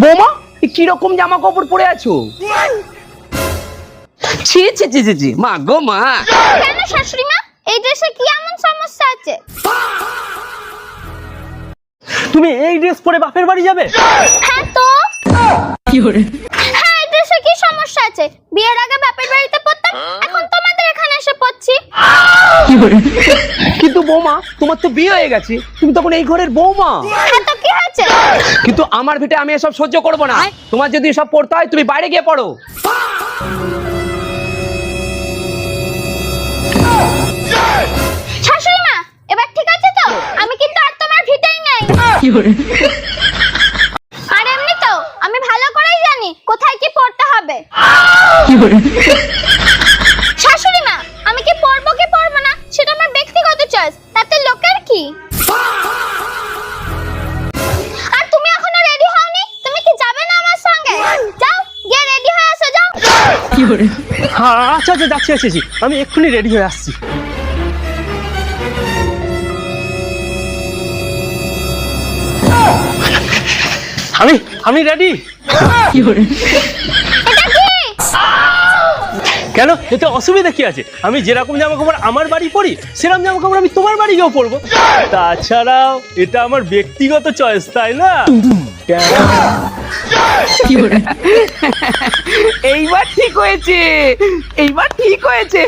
বৌমা কিরকম জামা কাপড় পরে আছো? ছি ছি ছি ছি ছি, মা গো মা। কেন শাশুড়ি মা, এই ড্রেসে কি এমন সমস্যা আছে? তুমি এই ড্রেস পরে বাপের বাড়ি যাবে? হ্যাঁ তো হ্যাঁ, এই ড্রেসে কি সমস্যা আছে? বিয়ের আগে বাপের বাড়িতে পড়তাম, এখন তোমাদের এখানে এসে পড়ছি। কিন্তু বৌমা তোমার তো বিয়ে হয়ে গেছে, তুমি তখন এই ঘরের বৌমা। হ্যাঁ তো কি হয়েছে? কিন্তু আমার ভিটে আমি এসব সহ্য করব না। তোমার যদি এসব পড়তে হয় তুমি বাইরে গিয়ে পড়ো। শাশুড়ি মা, এবার ঠিক আছে তো? আমি কিন্তু আর তোমার ভিটেই নেই। আর এমনি তো আমি ভালো করেই জানি কোথায় কি পড়তে হবে। শাশুড়ি মা, আমি কি পড়বো কি পড়বো না সেটা আমার ব্যক্তিগত চয়েস, তাতে লোকের কি? আর তুমি এখনো রেডি হওনি, তুমি কি যাবে না আমার সঙ্গে? যাও, গিয়ে রেডি হয়ে আসো, যাও। হ্যাঁ আচ্ছা আচ্ছা, যাচ্ছি আসছি, আমি এক্ষুনি রেডি হয়ে আসছি। আমি আমি রেডি। এটা কি? কেন, এতে অসুবিধা কি আছে? আমি যেরকম জামা কাপড় আমার বাড়ি পরি সেরকম জামা কাপড় আমি তোমার বাড়ি গিয়েও পরবো। তাছাড়াও এটা আমার ব্যক্তিগত চয়েস, তাই না? এইবার ঠিক হয়েছে, এইবার ঠিক হয়েছে।